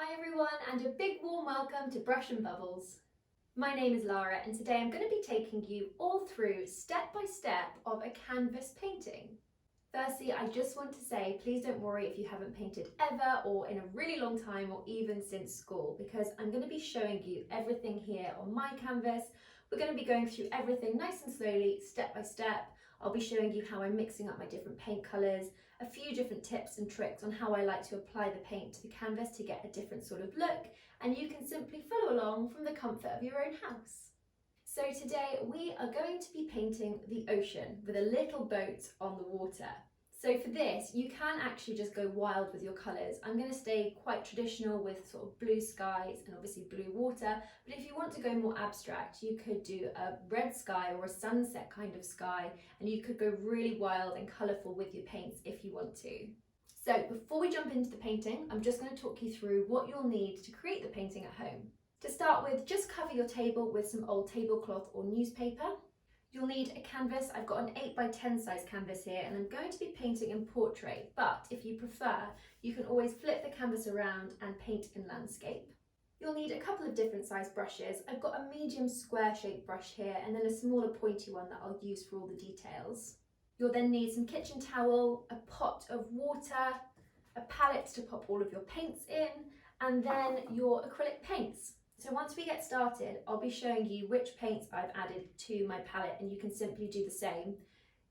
Hi everyone, and a big warm welcome to Brush and Bubbles. My name is Lara, and today I'm going to be taking you all through step by step of a canvas painting. Firstly, I just want to say, please don't worry if you haven't painted ever or in a really long time or even since school, because I'm going to be showing you everything here on my canvas. We're going to be going through everything nice and slowly, step by step. I'll be showing you how I'm mixing up my different paint colours, a few different tips and tricks on how I like to apply the paint to the canvas to get a different sort of look, and you can simply follow along from the comfort of your own house. So today we are going to be painting the ocean with a little boat on the water. So for this, you can actually just go wild with your colours. I'm going to stay quite traditional with sort of blue skies and obviously blue water, but if you want to go more abstract, you could do a red sky or a sunset kind of sky, and you could go really wild and colourful with your paints if you want to. So before we jump into the painting, I'm just going to talk you through what you'll need to create the painting at home. To start with, just cover your table with some old tablecloth or newspaper. You'll need a canvas. I've got an 8x10 size canvas here, and I'm going to be painting in portrait, but if you prefer, you can always flip the canvas around and paint in landscape. You'll need a couple of different size brushes. I've got a medium square shaped brush here, and then a smaller pointy one that I'll use for all the details. You'll then need some kitchen towel, a pot of water, a palette to pop all of your paints in, and then your acrylic paints. So once we get started, I'll be showing you which paints I've added to my palette, and you can simply do the same.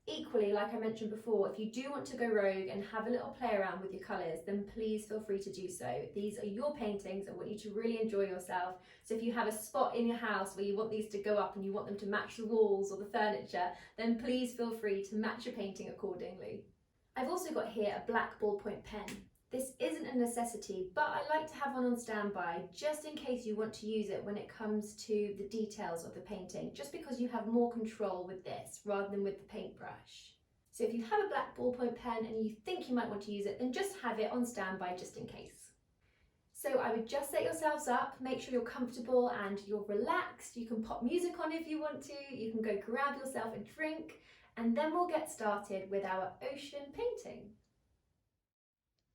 Equally, like I mentioned before, if you do want to go rogue and have a little play around with your colours, then please feel free to do so. These are your paintings. I want you to really enjoy yourself. So if you have a spot in your house where you want these to go up and you want them to match the walls or the furniture, then please feel free to match your painting accordingly. I've also got here a black ballpoint pen. This isn't a necessity, but I like to have one on standby just in case you want to use it when it comes to the details of the painting, just because you have more control with this rather than with the paintbrush. So if you have a black ballpoint pen and you think you might want to use it, then just have it on standby just in case. So I would just set yourselves up, make sure you're comfortable and you're relaxed. You can pop music on if you want to, you can go grab yourself a drink, and then we'll get started with our ocean painting.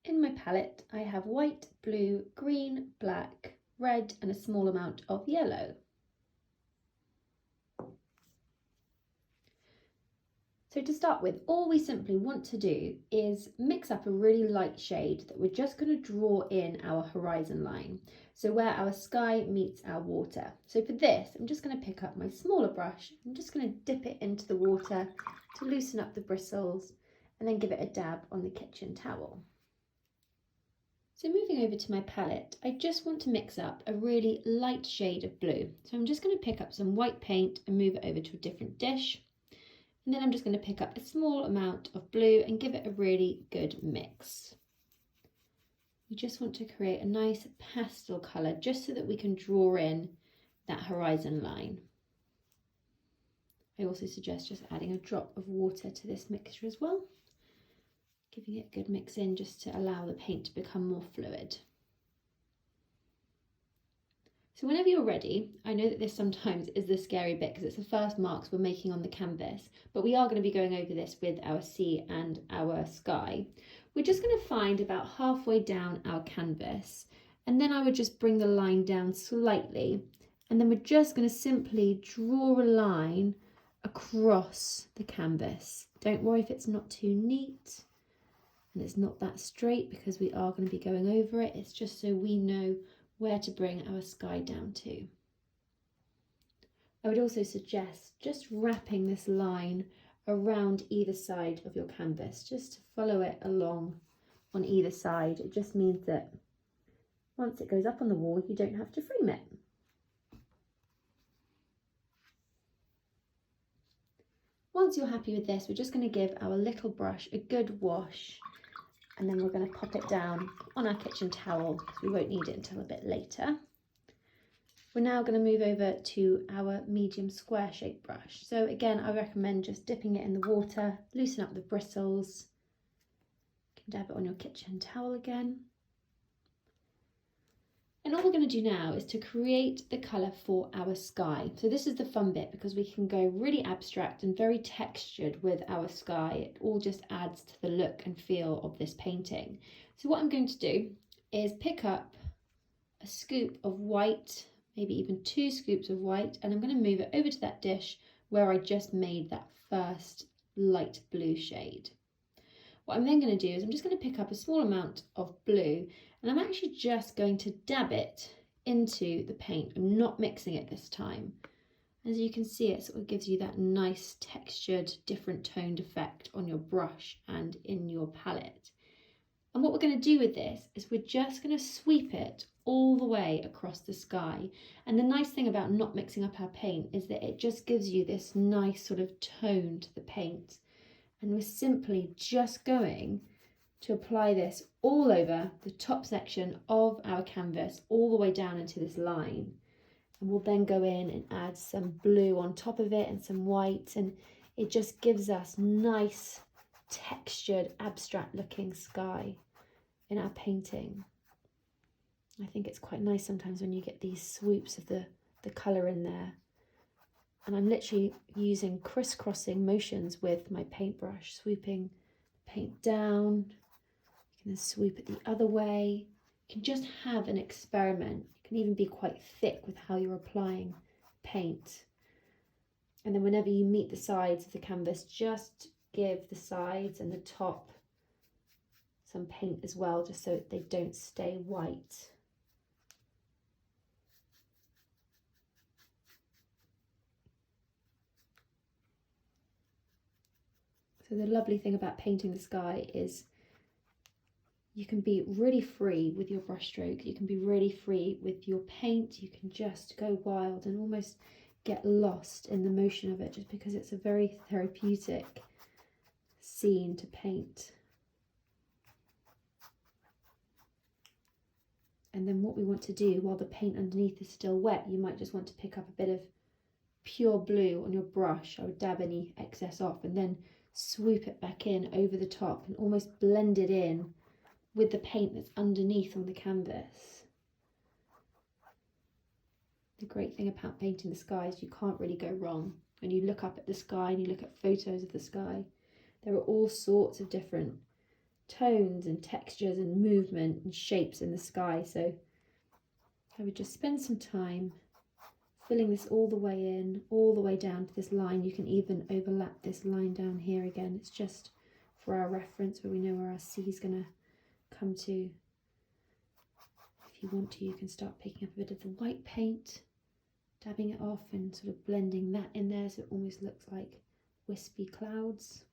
In my palette, I have white, blue, green, black, red, and a small amount of yellow. So to start with, all we simply want to do is mix up a really light shade that we're just going to draw in our horizon line. So where our sky meets our water. So for this, I'm just going to pick up my smaller brush. I'm just going to dip it into the water to loosen up the bristles and then give it a dab on the kitchen towel. So moving over to my palette, I just want to mix up a really light shade of blue. So I'm just going to pick up some white paint and move it over to a different dish. And then I'm just going to pick up a small amount of blue and give it a really good mix. We just want to create a nice pastel colour just so that we can draw in that horizon line. I also suggest just adding a drop of water to this mixture as well, giving it a good mix in just to allow the paint to become more fluid. So whenever you're ready, I know that this sometimes is the scary bit because it's the first marks we're making on the canvas, but we are going to be going over this with our sea and our sky. We're just going to find about halfway down our canvas, and then I would just bring the line down slightly, and then we're just going to simply draw a line across the canvas. Don't worry if it's not too neat and it's not that straight, because we are going to be going over it. It's just so we know where to bring our sky down to. I would also suggest just wrapping this line around either side of your canvas, just to follow it along on either side. It just means that once it goes up on the wall, you don't have to frame it. Once you're happy with this, we're just going to give our little brush a good wash, and then we're going to pop it down on our kitchen towel because we won't need it until a bit later. We're now going to move over to our medium square shaped brush. So again, I recommend just dipping it in the water, loosen up the bristles. You can dab it on your kitchen towel again. And all we're going to do now is to create the colour for our sky. So this is the fun bit, because we can go really abstract and very textured with our sky. It all just adds to the look and feel of this painting. So what I'm going to do is pick up a scoop of white, maybe even 2 scoops of white, and I'm going to move it over to that dish where I just made that first light blue shade. What I'm then going to do is I'm just going to pick up a small amount of blue, and I'm actually just going to dab it into the paint. I'm not mixing it this time. As you can see, it sort of gives you that nice textured, different toned effect on your brush and in your palette. And what we're going to do with this is we're just going to sweep it all the way across the sky. And the nice thing about not mixing up our paint is that it just gives you this nice sort of tone to the paint. And we're simply just going to apply this all over the top section of our canvas, all the way down into this line. And we'll then go in and add some blue on top of it and some white, and it just gives us nice textured, abstract looking sky in our painting. I think it's quite nice sometimes when you get these swoops of the colour in there. And I'm literally using crisscrossing motions with my paintbrush, swooping paint down. You can then swoop it the other way. You can just have an experiment. You can even be quite thick with how you're applying paint. And then whenever you meet the sides of the canvas, just give the sides and the top some paint as well, just so they don't stay white. So the lovely thing about painting the sky is you can be really free with your brushstroke. You can be really free with your paint. You can just go wild and almost get lost in the motion of it, just because it's a very therapeutic scene to paint. And then what we want to do while the paint underneath is still wet, you might just want to pick up a bit of pure blue on your brush. I would dab any excess off and then swoop it back in over the top and almost blend it in with the paint that's underneath on the canvas. The great thing about painting the sky is you can't really go wrong. When you look up at the sky and you look at photos of the sky, there are all sorts of different tones and textures and movement and shapes in the sky. So I would just spend some time filling this all the way in, all the way down to this line. You can even overlap this line down here again. It's just for our reference where we know where our C is going to come to. If you want to, you can start picking up a bit of the white paint, dabbing it off and sort of blending that in there so it almost looks like wispy clouds.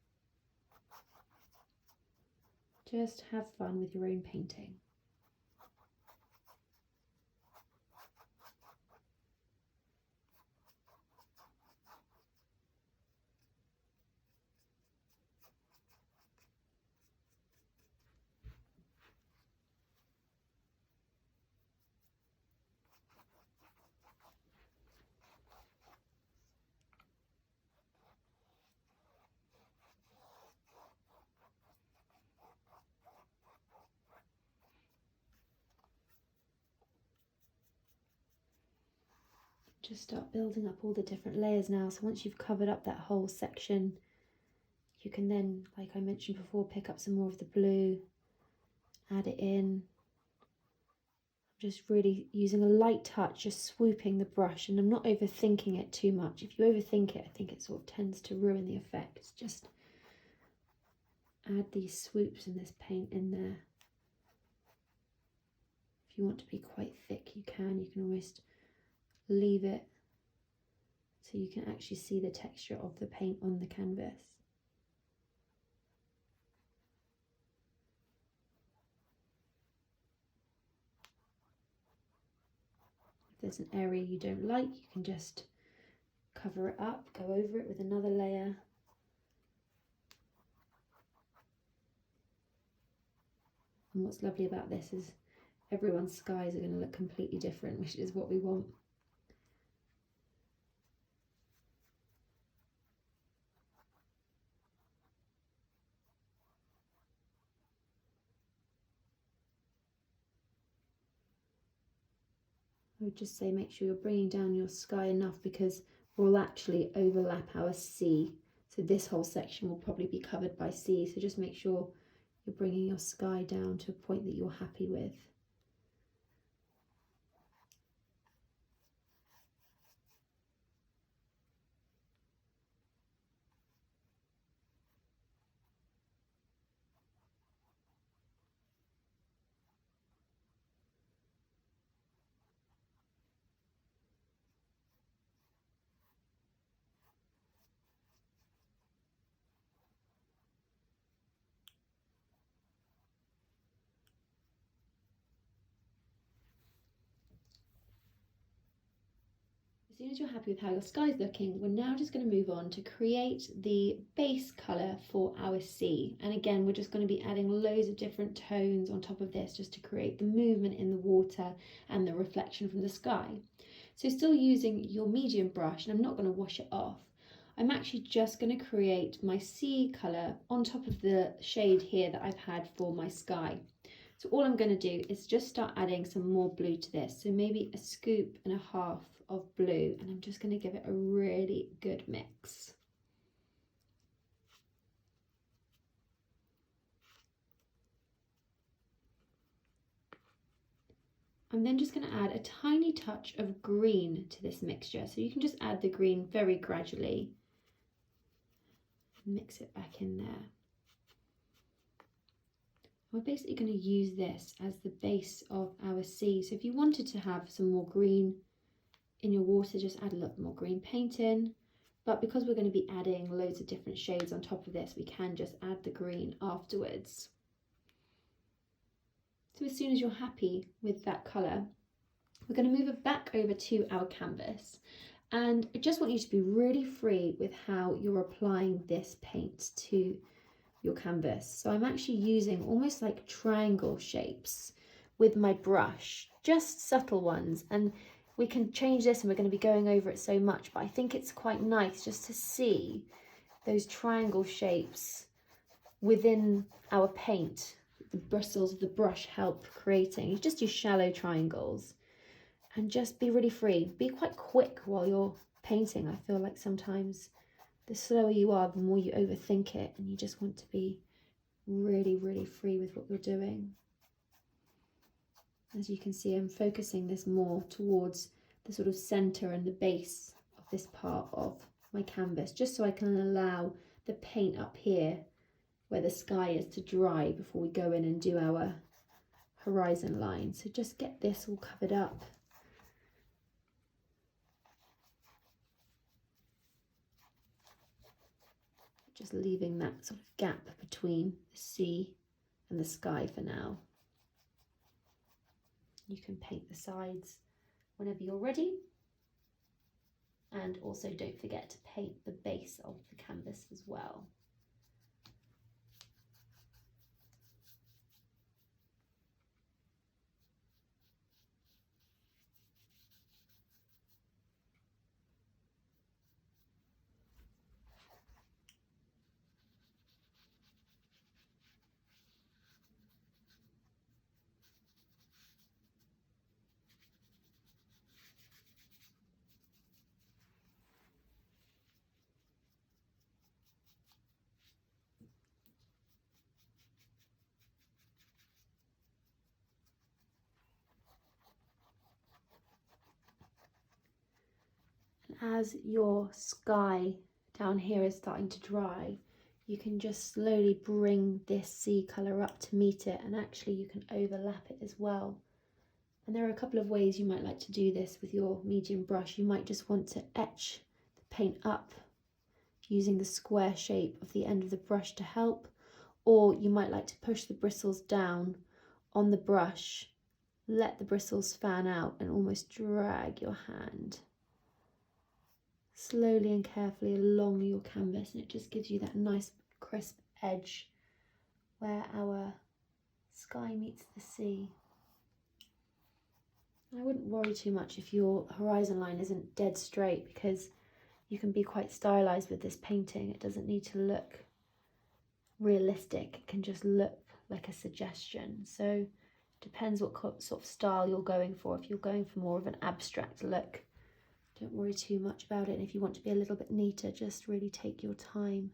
Just have fun with your own painting. Just start building up all the different layers now. So once you've covered up that whole section, you can then, like I mentioned before, pick up some more of the blue, add it in. I'm just really using a light touch, just swooping the brush, and I'm not overthinking it too much. If you overthink it, I think it sort of tends to ruin the effect. Just add these swoops and this paint in there. If you want to be quite thick, you can almost leave it so you can actually see the texture of the paint on the canvas. If there's an area you don't like, you can just cover it up, go over it with another layer. And what's lovely about this is everyone's skies are going to look completely different, which is what we want. I would just say make sure you're bringing down your sky enough, because we'll actually overlap our C. So this whole section will probably be covered by C. So just make sure you're bringing your sky down to a point that you're happy with. soon as you're happy with how your sky's looking, we're now just going to move on to create the base colour for our sea. And again, we're just going to be adding loads of different tones on top of this just to create the movement in the water and the reflection from the sky. So still using your medium brush, and I'm not going to wash it off. I'm actually just going to create my sea colour on top of the shade here that I've had for my sky. So all I'm going to do is just start adding some more blue to this. So maybe a scoop and a half of blue, and I'm just going to give it a really good mix. I'm then just going to add a tiny touch of green to this mixture. So you can just add the green very gradually. Mix it back in there. We're basically going to use this as the base of our sea. So if you wanted to have some more green in your water, just add a little more green paint in. But because we're going to be adding loads of different shades on top of this, we can just add the green afterwards. So as soon as you're happy with that colour, we're going to move it back over to our canvas. And I just want you to be really free with how you're applying this paint to your canvas. So I'm actually using almost like triangle shapes with my brush, just subtle ones. And we can change this, and we're going to be going over it so much, but I think it's quite nice just to see those triangle shapes within our paint. The bristles of the brush help creating. You just do shallow triangles and just be really free. Be quite quick while you're painting. I feel like sometimes the slower you are, the more you overthink it, and you just want to be really, really free with what you're doing. As you can see, I'm focusing this more towards the sort of center and the base of this part of my canvas, just so I can allow the paint up here where the sky is to dry before we go in and do our horizon line. So just get this all covered up. Just leaving that sort of gap between the sea and the sky for now. You can paint the sides whenever you're ready. And also don't forget to paint the base of the canvas as well. As your sky down here is starting to dry, you can just slowly bring this sea colour up to meet it, and actually you can overlap it as well. And there are a couple of ways you might like to do this with your medium brush. You might just want to etch the paint up using the square shape of the end of the brush to help, or you might like to push the bristles down on the brush, let the bristles fan out and almost drag your hand slowly and carefully along your canvas, and it just gives you that nice crisp edge where our sky meets the sea. I wouldn't worry too much if your horizon line isn't dead straight, because you can be quite stylized with this painting. It doesn't need to look realistic, it can just look like a suggestion. So it depends what sort of style you're going for. If you're going for more of an abstract look, don't worry too much about it. And if you want to be a little bit neater, just really take your time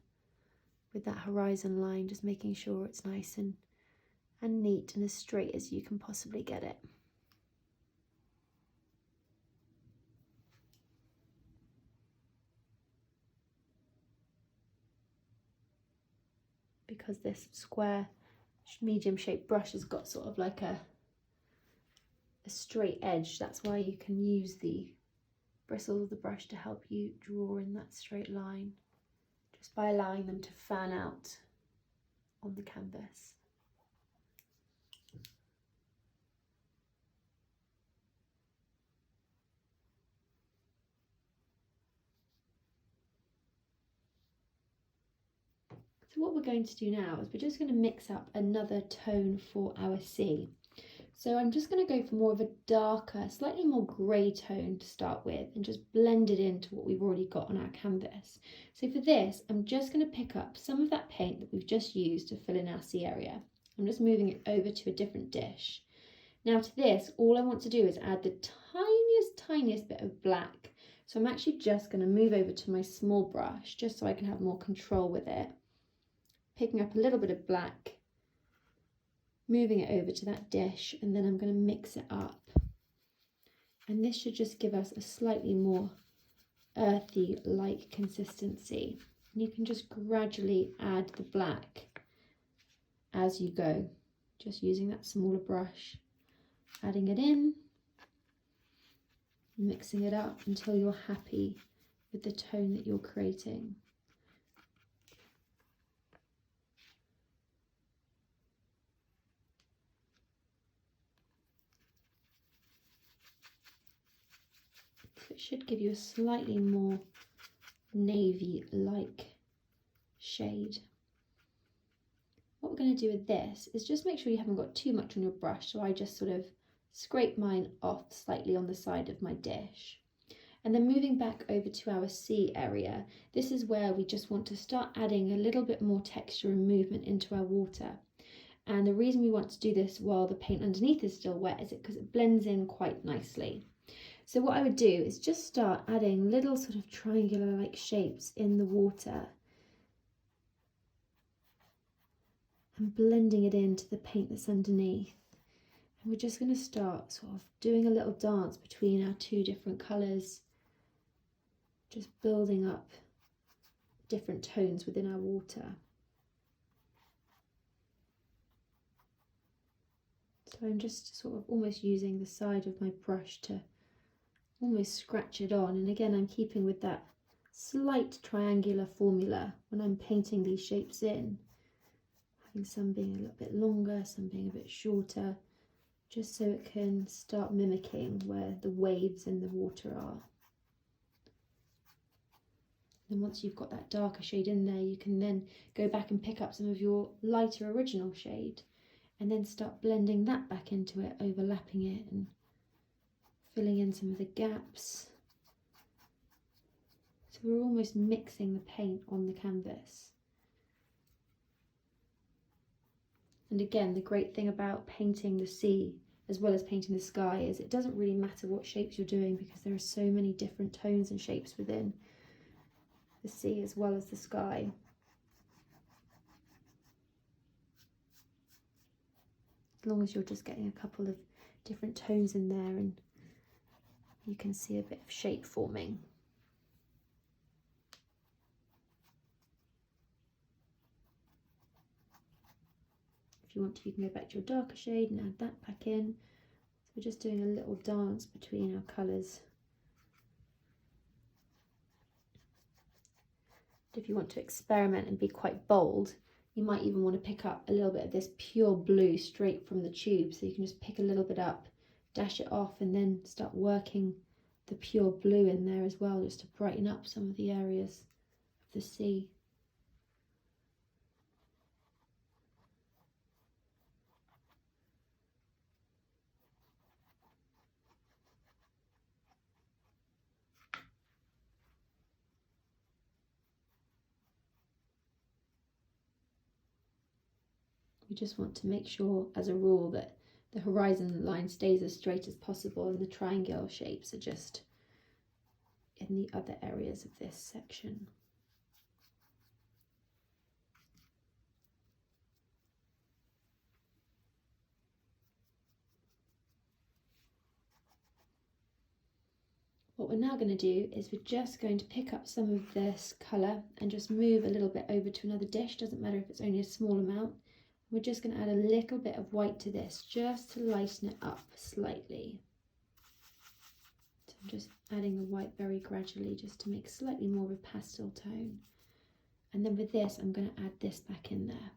with that horizon line, just making sure it's nice and neat and as straight as you can possibly get it. Because this square medium shaped brush has got sort of like a straight edge, that's why you can use the bristles of the brush to help you draw in that straight line, just by allowing them to fan out on the canvas. So what we're going to do now is we're just going to mix up another tone for our sea. So I'm just going to go for more of a darker, slightly more grey tone to start with and just blend it into what we've already got on our canvas. So for this, I'm just going to pick up some of that paint that we've just used to fill in our sea area. I'm just moving it over to a different dish. Now to this, all I want to do is add the tiniest bit of black. So I'm actually just going to move over to my small brush just so I can have more control with it. Picking up a little bit of black, moving it over to that dish, and then I'm going to mix it up. And this should just give us a slightly more earthy-like consistency. And you can just gradually add the black as you go, just using that smaller brush, adding it in, mixing it up until you're happy with the tone that you're creating. So it should give you a slightly more navy-like shade. What we're going to do with this is just make sure you haven't got too much on your brush, so I just sort of scrape mine off slightly on the side of my dish. And then moving back over to our sea area, this is where we just want to start adding a little bit more texture and movement into our water. And the reason we want to do this while the paint underneath is still wet is because it blends in quite nicely. So what I would do is just start adding little sort of triangular-like shapes in the water and blending it into the paint that's underneath. And we're just going to start sort of doing a little dance between our two different colours, just building up different tones within our water. So I'm just sort of almost using the side of my brush to almost scratch it on, and again I'm keeping with that slight triangular formula when I'm painting these shapes in, having some being a little bit longer, some being a bit shorter, just so it can start mimicking where the waves in the water are. And once you've got that darker shade in there, you can then go back and pick up some of your lighter original shade and then start blending that back into it, overlapping it and filling in some of the gaps. So we're almost mixing the paint on the canvas. And again, the great thing about painting the sea as well as painting the sky is it doesn't really matter what shapes you're doing, because there are so many different tones and shapes within the sea as well as the sky. As long as you're just getting a couple of different tones in there and you can see a bit of shape forming. If you want to, you can go back to your darker shade and add that back in. So we're just doing a little dance between our colours. If you want to experiment and be quite bold, you might even want to pick up a little bit of this pure blue straight from the tube. So you can just pick a little bit up, dash it off, and then start working the pure blue in there as well, just to brighten up some of the areas of the sea. We just want to make sure, as a rule, that the horizon line stays as straight as possible and the triangular shapes are just in the other areas of this section. What we're now going to do is we're just going to pick up some of this colour and just move a little bit over to another dish. Doesn't matter if it's only a small amount. We're just going to add a little bit of white to this just to lighten it up slightly. So I'm just adding the white very gradually just to make slightly more of a pastel tone. And then with this, I'm going to add this back in there.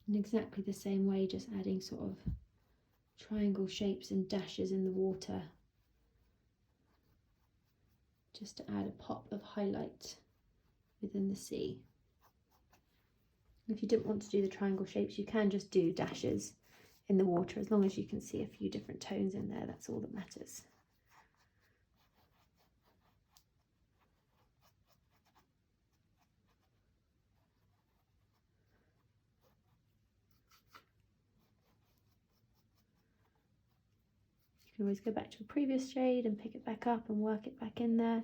In exactly the same way, just adding sort of triangle shapes and dashes in the water, just to add a pop of highlight within the sea. If you didn't want to do the triangle shapes, you can just do dashes in the water, as long as you can see a few different tones in there. That's all that matters. You can always go back to a previous shade and pick it back up and work it back in there.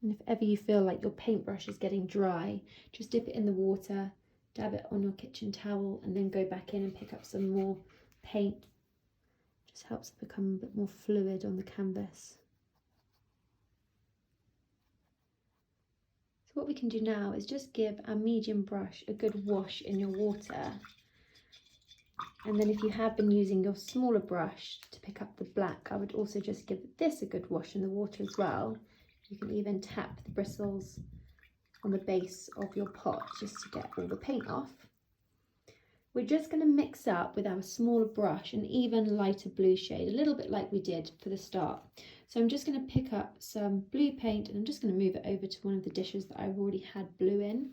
And if ever you feel like your paintbrush is getting dry, just dip it in the water, dab it on your kitchen towel, and then go back in and pick up some more paint. Just helps it become a bit more fluid on the canvas. So what we can do now is just give our medium brush a good wash in your water. And then if you have been using your smaller brush to pick up the black, I would also just give this a good wash in the water as well. You can even tap the bristles on the base of your pot just to get all the paint off. We're just going to mix up with our smaller brush an even lighter blue shade, a little bit like we did for the start. So I'm just going to pick up some blue paint and I'm just going to move it over to one of the dishes that I've already had blue in.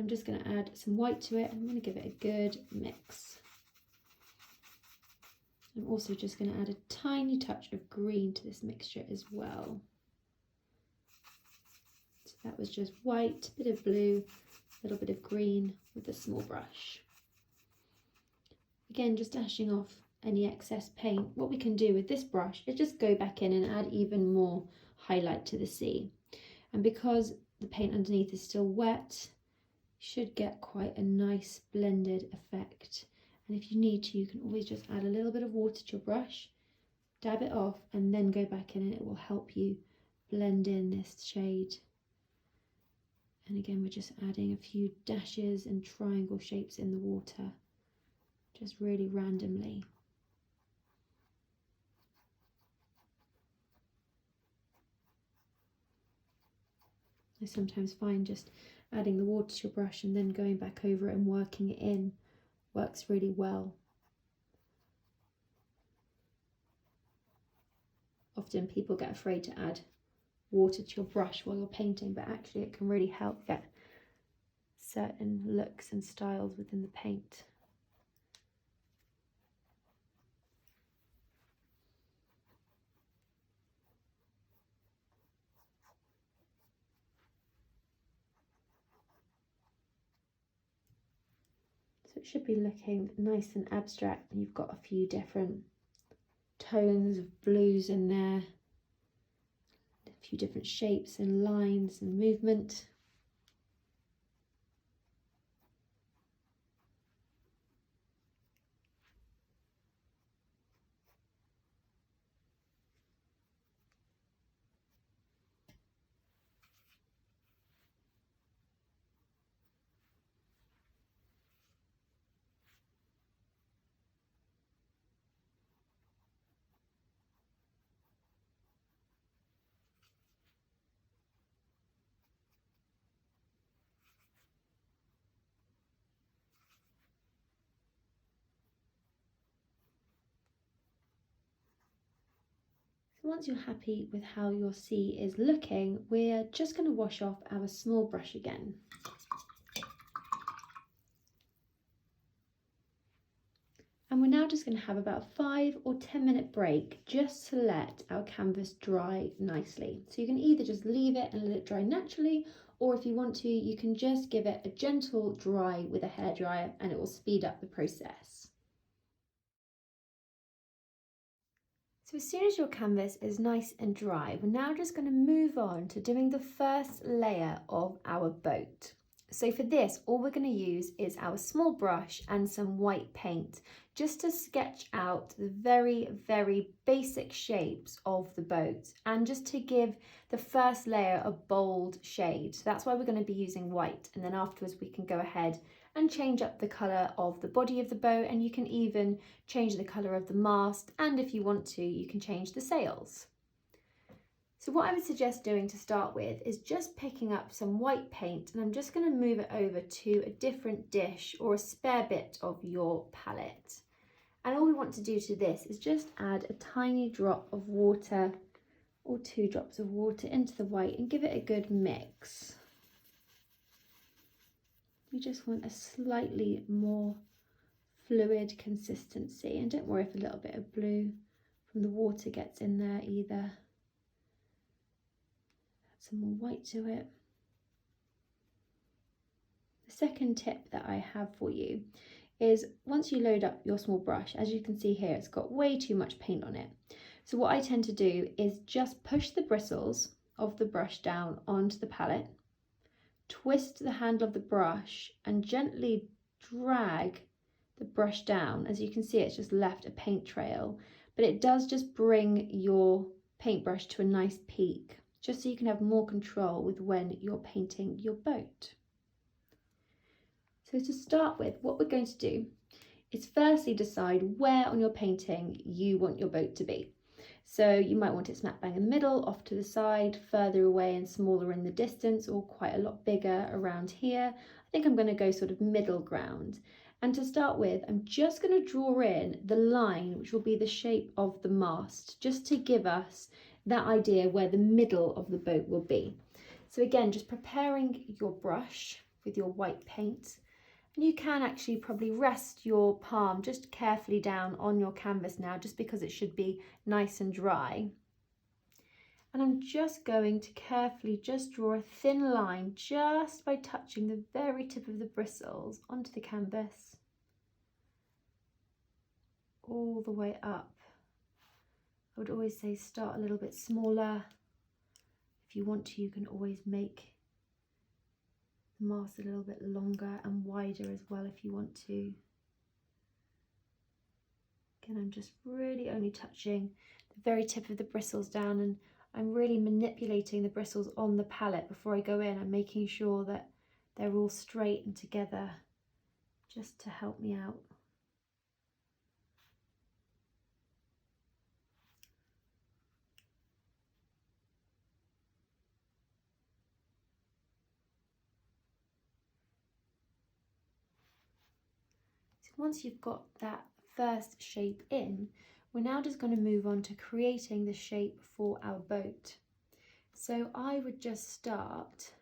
I'm just going to add some white to it and I'm going to give it a good mix. I'm also just going to add a tiny touch of green to this mixture as well. So that was just white, a bit of blue, a little bit of green with a small brush. Again, just dashing off any excess paint. What we can do with this brush is just go back in and add even more highlight to the sea. And because the paint underneath is still wet, you should get quite a nice blended effect. And if you need to, you can always just add a little bit of water to your brush, dab it off, and then go back in and it will help you blend in this shade. And again, we're just adding a few dashes and triangle shapes in the water, just really randomly. I sometimes find just adding the water to your brush and then going back over it and working it in works really well. Often people get afraid to add water to your brush while you're painting, but actually it can really help get certain looks and styles within the paint. So it should be looking nice and abstract, and you've got a few different tones of blues in there, a few different shapes and lines and movement. Once you're happy with how your sea is looking, we're just going to wash off our small brush again. And we're now just going to have about a 5 or 10 minute break just to let our canvas dry nicely. So you can either just leave it and let it dry naturally, or if you want to, you can just give it a gentle dry with a hairdryer and it will speed up the process. So as soon as your canvas is nice and dry, we're now just going to move on to doing the first layer of our boat. So for this, all we're going to use is our small brush and some white paint, just to sketch out the very, very basic shapes of the boat and just to give the first layer a bold shade. So that's why we're going to be using white, and then afterwards we can go ahead and change up the colour of the body of the boat, and you can even change the colour of the mast, and if you want to, you can change the sails. So what I would suggest doing to start with is just picking up some white paint, and I'm just going to move it over to a different dish or a spare bit of your palette. And all we want to do to this is just add a tiny drop of water or 2 drops of water into the white and give it a good mix. We just want a slightly more fluid consistency, and don't worry if a little bit of blue from the water gets in there either. Add some more white to it. The second tip that I have for you is once you load up your small brush, as you can see here, it's got way too much paint on it. So what I tend to do is just push the bristles of the brush down onto the palette, twist the handle of the brush and gently drag the brush down. As you can see, it's just left a paint trail, but it does just bring your paintbrush to a nice peak, just so you can have more control with when you're painting your boat. So to start with, what we're going to do is firstly decide where on your painting you want your boat to be. So you might want it smack bang in the middle, off to the side, further away and smaller in the distance, or quite a lot bigger around here. I think I'm going to go sort of middle ground. And to start with, I'm just going to draw in the line which will be the shape of the mast, just to give us that idea where the middle of the boat will be. So again, just preparing your brush with your white paint. And you can actually probably rest your palm just carefully down on your canvas now, just because it should be nice and dry. And I'm just going to carefully just draw a thin line just by touching the very tip of the bristles onto the canvas, all the way up. I would always say start a little bit smaller. If you want to, you can always make mast a little bit longer and wider as well if you want to. Again, I'm just really only touching the very tip of the bristles down, and I'm really manipulating the bristles on the palette before I go in. I'm making sure that they're all straight and together, just to help me out. Once you've got that first shape in, we're now just going to move on to creating the shape for our boat. So I would just start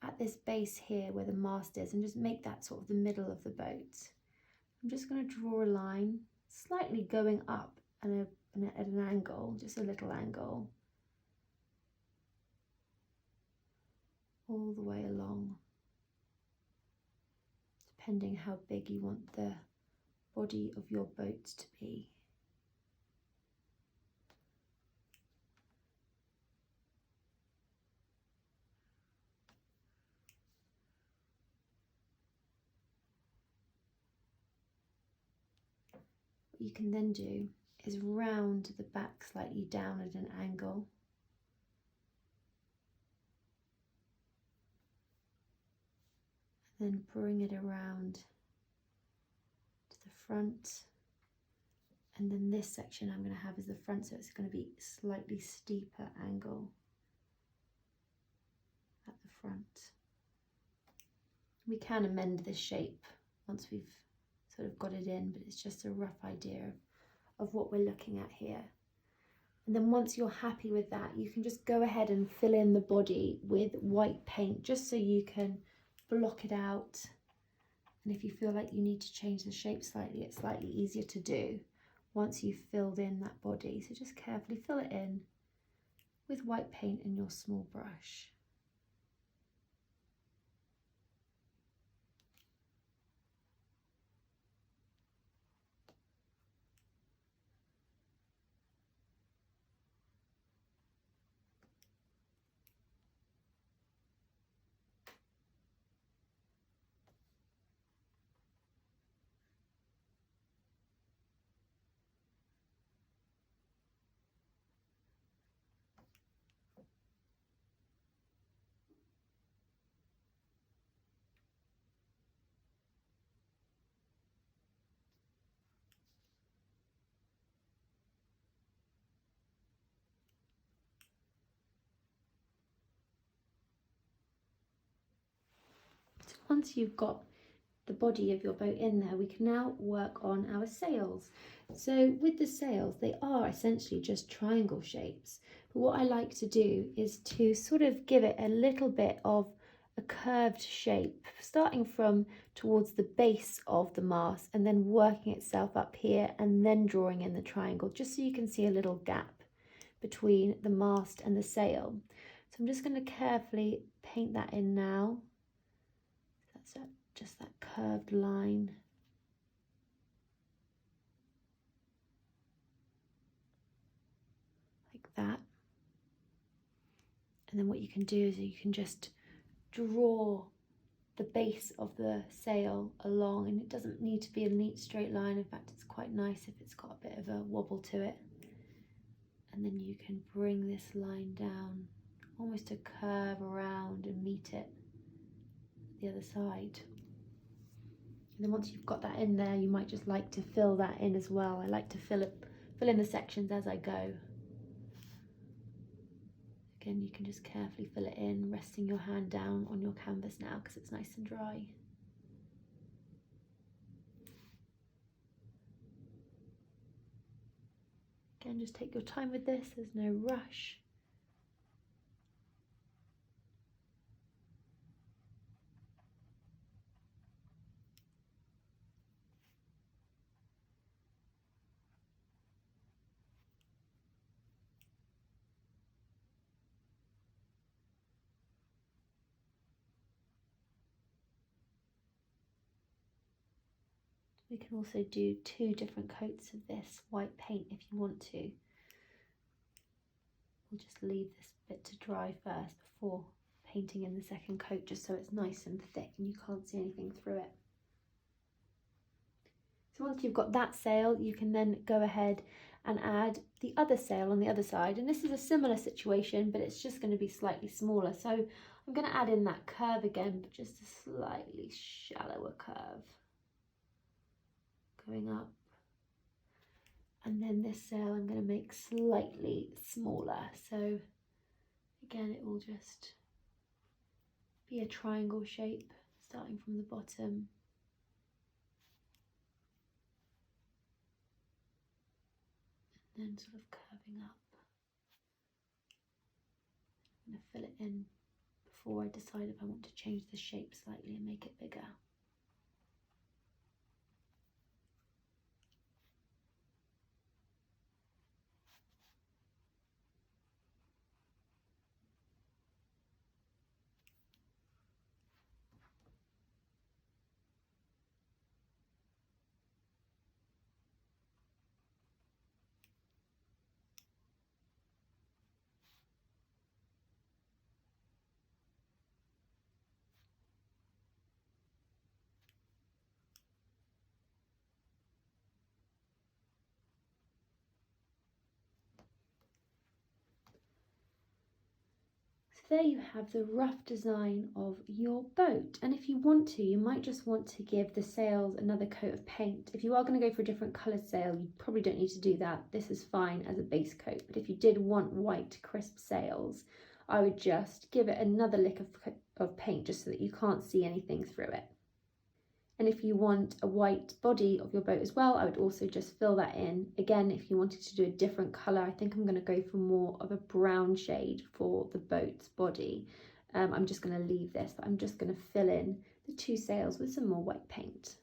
at this base here where the mast is and just make that sort of the middle of the boat. I'm just going to draw a line slightly going up and at an angle, just a little angle, all the way along, depending how big you want the body of your boat to be. What you can then do is round the back slightly down at an angle. Then bring it around to the front, and then this section I'm going to have as the front, so it's going to be slightly steeper angle at the front. We can amend this shape once we've sort of got it in, but it's just a rough idea of what we're looking at here. And then once you're happy with that, you can just go ahead and fill in the body with white paint, just so you can block it out. And if you feel like you need to change the shape slightly, it's slightly easier to do once you've filled in that body. So just carefully fill it in with white paint in your small brush. once you've got the body of your boat in there, we can now work on our sails. So with the sails, they are essentially just triangle shapes. But what I like to do is to sort of give it a little bit of a curved shape, starting from towards the base of the mast and then working itself up here and then drawing in the triangle, just so you can see a little gap between the mast and the sail. So I'm just going to carefully paint that in now. That's it. Just that curved line. Like that. And then what you can do is you can just draw the base of the sail along, and it doesn't need to be a neat straight line. In fact, it's quite nice if it's got a bit of a wobble to it. And then you can bring this line down, almost to curve around and meet it the other side. And then once you've got that in there, you might just like to fill that in as well. I like to fill in the sections as I go. Again, you can just carefully fill it in, resting your hand down on your canvas now because it's nice and dry. Again, just take your time with this, there's no rush. We can also do 2 different coats of this white paint if you want to. We'll just leave this bit to dry first before painting in the second coat, just so it's nice and thick and you can't see anything through it. So once you've got that sail, you can then go ahead and add the other sail on the other side. And this is a similar situation, but it's just going to be slightly smaller. So I'm going to add in that curve again, but just a slightly shallower curve. Going up. And then this sail I'm going to make slightly smaller. So again, it will just be a triangle shape, starting from the bottom. And then sort of curving up. I'm going to fill it in before I decide if I want to change the shape slightly and make it bigger. There you have the rough design of your boat, and if you want to, you might just want to give the sails another coat of paint. If you are going to go for a different coloured sail, you probably don't need to do that. This is fine as a base coat, but if you did want white crisp sails, I would just give it another lick of paint just so that you can't see anything through it. And if you want a white body of your boat as well, I would also just fill that in. Again, if you wanted to do a different colour, I think I'm going to go for more of a brown shade for the boat's body. I'm just going to leave this, but I'm just going to fill in the 2 sails with some more white paint.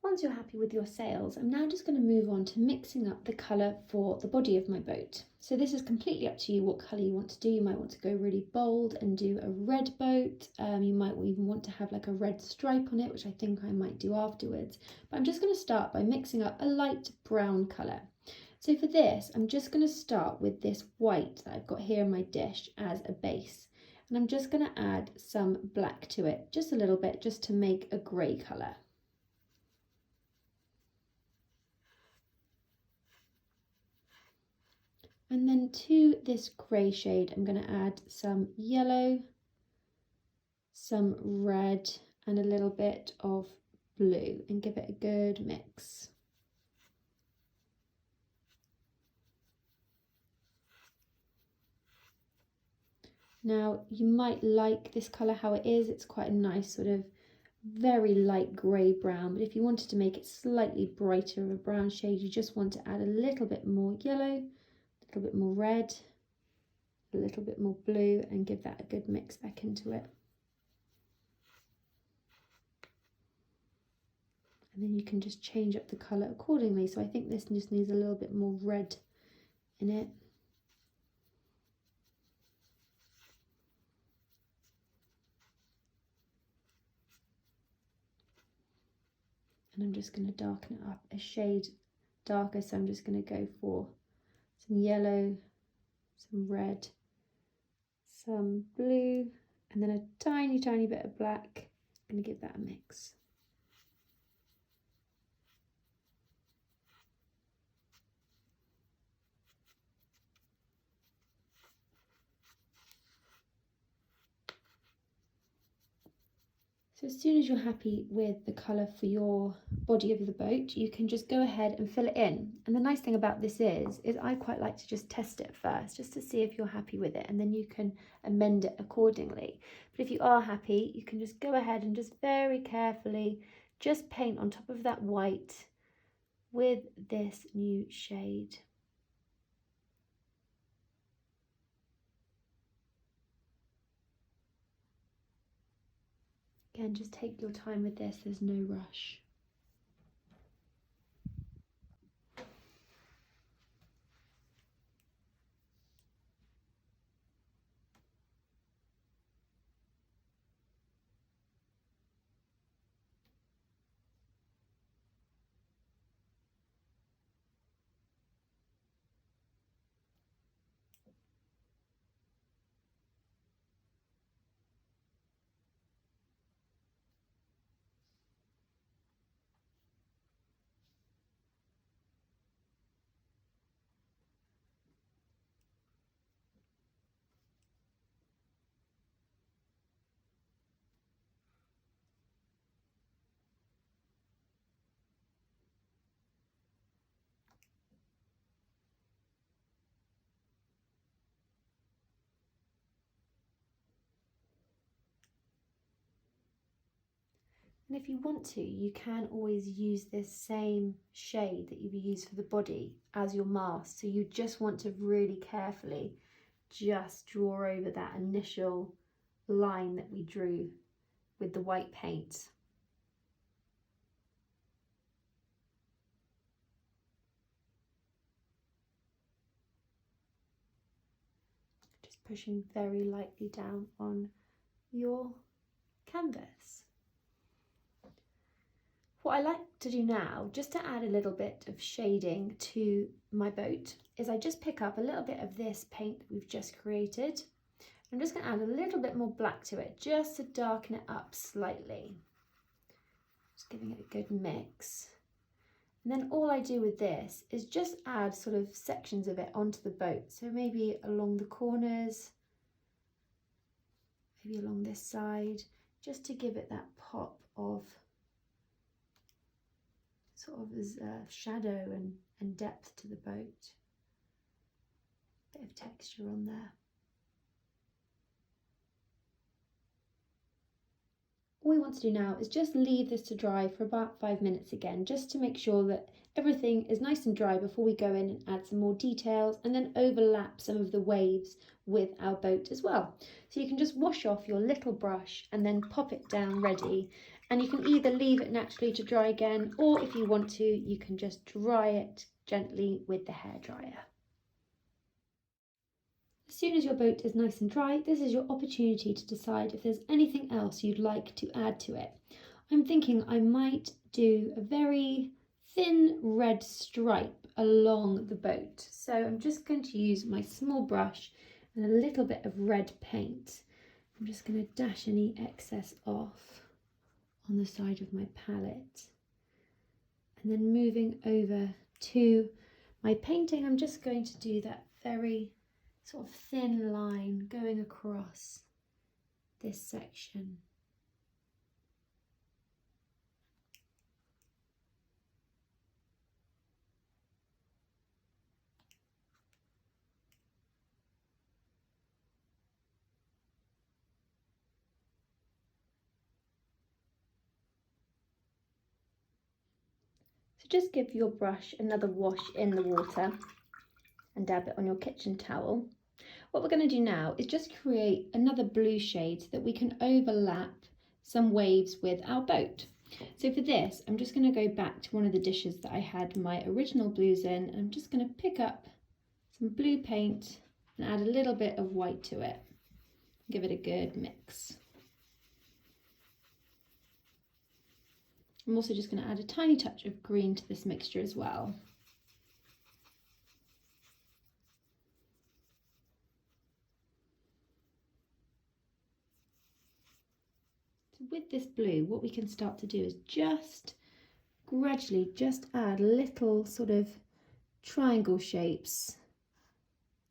Once you're happy with your sails, I'm now just going to move on to mixing up the colour for the body of my boat. So this is completely up to you what colour you want to do. You might want to go really bold and do a red boat. You might even want to have like a red stripe on it, which I think I might do afterwards. But I'm just going to start by mixing up a light brown colour. So for this, I'm just going to start with this white that I've got here in my dish as a base. And I'm just going to add some black to it, just a little bit, just to make a grey colour. And then to this grey shade, I'm going to add some yellow, some red, and a little bit of blue and give it a good mix. Now, you might like this colour how it is. It's quite a nice sort of very light grey brown, but if you wanted to make it slightly brighter of a brown shade, you just want to add a little bit more yellow, a little bit more red, a little bit more blue, and give that a good mix back into it. And then you can just change up the colour accordingly. So I think this just needs a little bit more red in it. And I'm just going to darken it up a shade darker, so I'm just going to go for some yellow, some red, some blue, and then a tiny bit of black. I'm going to give that a mix. So as soon as you're happy with the colour for your body of the boat, you can just go ahead and fill it in. And the nice thing about this is I quite like to just test it first, just to see if you're happy with it, and then you can amend it accordingly. But if you are happy, you can just go ahead and just very carefully just paint on top of that white with this new shade. Again, just take your time with this, there's no rush. And if you want to, you can always use this same shade that you've used for the body as your mask. So you just want to really carefully just draw over that initial line that we drew with the white paint. Just pushing very lightly down on your canvas. What I like to do now, just to add a little bit of shading to my boat, is I just pick up a little bit of this paint that we've just created. I'm just going to add a little bit more black to it, just to darken it up slightly. Just giving it a good mix. And then all I do with this is just add sort of sections of it onto the boat. So maybe along the corners, maybe along this side, just to give it that pop of sort of as shadow and depth to the boat. Bit of texture on there. All we want to do now is just leave this to dry for about 5 minutes again, just to make sure that everything is nice and dry before we go in and add some more details and then overlap some of the waves with our boat as well. So you can just wash off your little brush and then pop it down ready. And you can either leave it naturally to dry again, or if you want to, you can just dry it gently with the hairdryer. As soon as your boat is nice and dry, this is your opportunity to decide if there's anything else you'd like to add to it. I'm thinking I might do a very thin red stripe along the boat. So I'm just going to use my small brush and a little bit of red paint. I'm just going to dash any excess off on the side of my palette. And then moving over to my painting, I'm just going to do that very sort of thin line going across this section. So just give your brush another wash in the water and dab it on your kitchen towel. What we're going to do now is just create another blue shade so that we can overlap some waves with our boat. So for this, I'm just going to go back to one of the dishes that I had my original blues in, and I'm just going to pick up some blue paint and add a little bit of white to it. Give it a good mix. I'm also just going to add a tiny touch of green to this mixture as well. So with this blue, what we can start to do is just gradually just add little sort of triangle shapes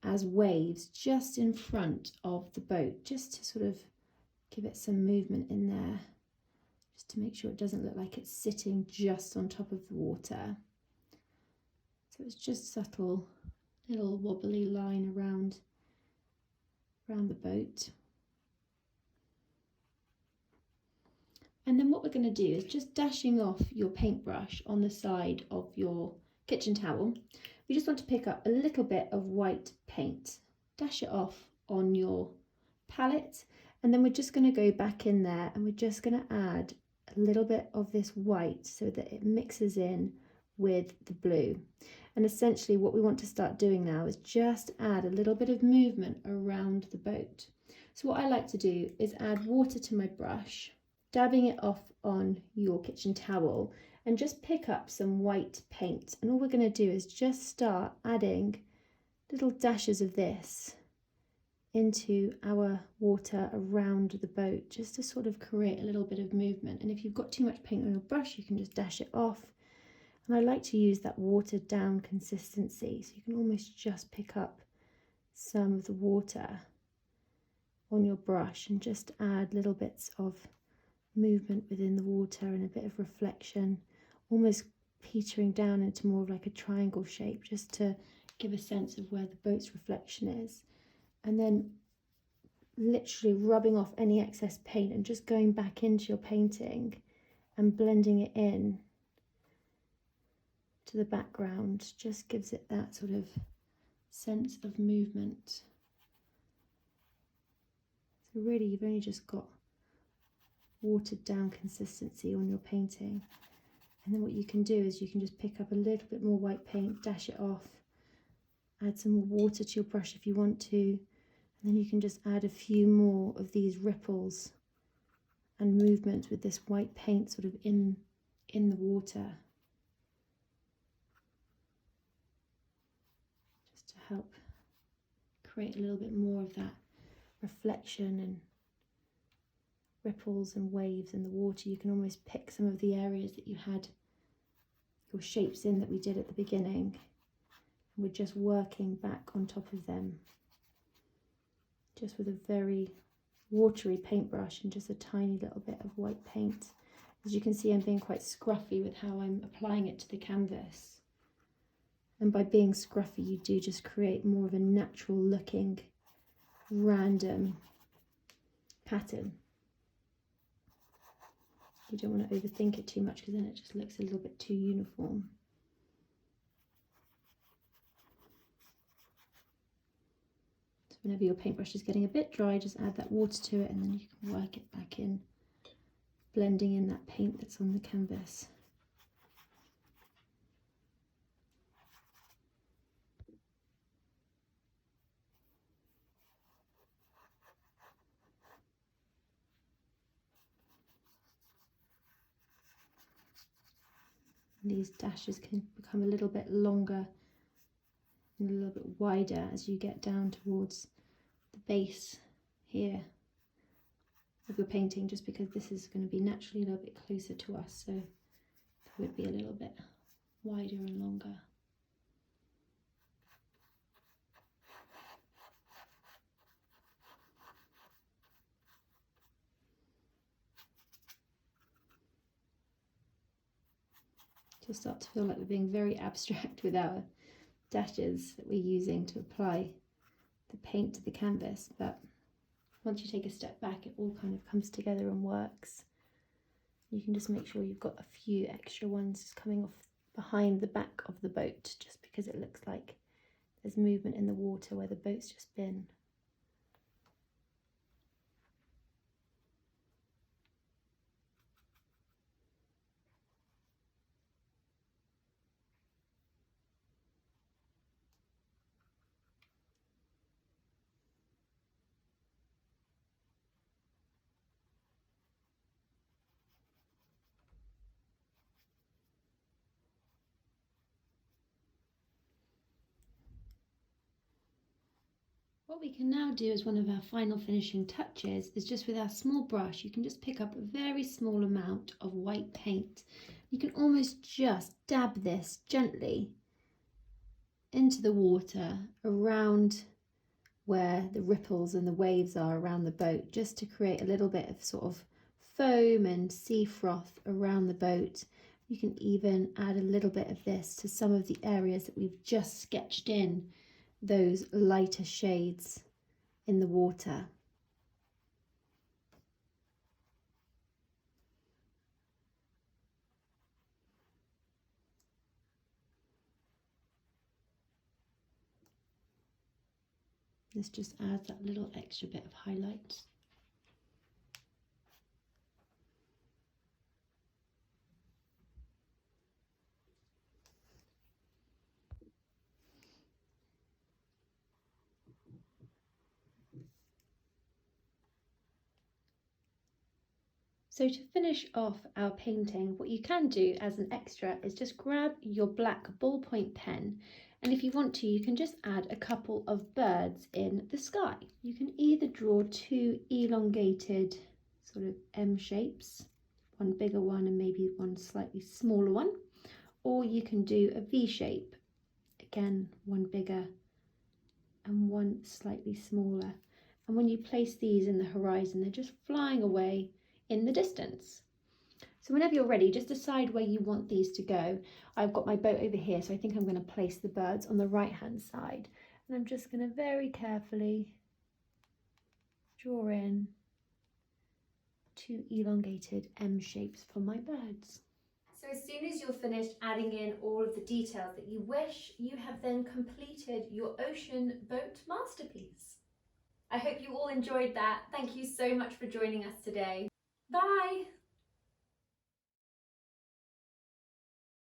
as waves just in front of the boat, just to sort of give it some movement in there, just to make sure it doesn't look like it's sitting just on top of the water. So it's just subtle little wobbly line around the boat. And then what we're going to do is just dashing off your paintbrush on the side of your kitchen towel. We just want to pick up a little bit of white paint, dash it off on your palette, and then we're just going to go back in there and we're just going to add a little bit of this white so that it mixes in with the blue. And essentially what we want to start doing now is just add a little bit of movement around the boat. So what I like to do is add water to my brush, dabbing it off on your kitchen towel, and just pick up some white paint. And all we're going to do is just start adding little dashes of this into our water around the boat, just to sort of create a little bit of movement. And if you've got too much paint on your brush, you can just dash it off. And I like to use that watered down consistency, so you can almost just pick up some of the water on your brush and just add little bits of movement within the water and a bit of reflection, almost petering down into more of like a triangle shape, just to give a sense of where the boat's reflection is. And then literally rubbing off any excess paint and just going back into your painting and blending it in to the background just gives it that sort of sense of movement. So really you've only just got watered down consistency on your painting. And then what you can do is you can just pick up a little bit more white paint, dash it off, add some more water to your brush if you want to, and then you can just add a few more of these ripples and movement with this white paint sort of in the water, just to help create a little bit more of that reflection and ripples and waves in the water. You can almost pick some of the areas that you had your shapes in that we did at the beginning, and we're just working back on top of them, just with a very watery paintbrush and just a tiny little bit of white paint. As you can see, I'm being quite scruffy with how I'm applying it to the canvas, and by being scruffy you do just create more of a natural looking random pattern. You don't want to overthink it too much, because then it just looks a little bit too uniform. So whenever your paintbrush is getting a bit dry, just add that water to it, and then you can work it back in, blending in that paint that's on the canvas. These dashes can become a little bit longer and a little bit wider as you get down towards the base here of your painting, just because this is going to be naturally a little bit closer to us, so it would be a little bit wider and longer. Just start to feel like we're being very abstract with our dashes that we're using to apply the paint to the canvas, but once you take a step back, it all kind of comes together and works. You can just make sure you've got a few extra ones coming off behind the back of the boat, just because it looks like there's movement in the water where the boat's just been. What we can now do as one of our final finishing touches is just with our small brush, you can just pick up a very small amount of white paint. You can almost just dab this gently into the water around where the ripples and the waves are around the boat, just to create a little bit of sort of foam and sea froth around the boat. You can even add a little bit of this to some of the areas that we've just sketched in those lighter shades in the water. This just adds that little extra bit of highlight. So to finish off our painting, what you can do as an extra is just grab your black ballpoint pen, and if you want to, you can just add a couple of birds in the sky. You can either draw two elongated sort of M shapes, one bigger one and maybe one slightly smaller one, or you can do a V shape, again one bigger and one slightly smaller. And when you place these in the horizon, they're just flying away in the distance. So whenever you're ready, just decide where you want these to go. I've got my boat over here, so I think I'm going to place the birds on the right hand side, and I'm just going to very carefully draw in two elongated M shapes for my birds. So as soon as you're finished adding in all of the details that you wish, you have then completed your ocean boat masterpiece. I hope you all enjoyed that. Thank you so much for joining us today. Bye!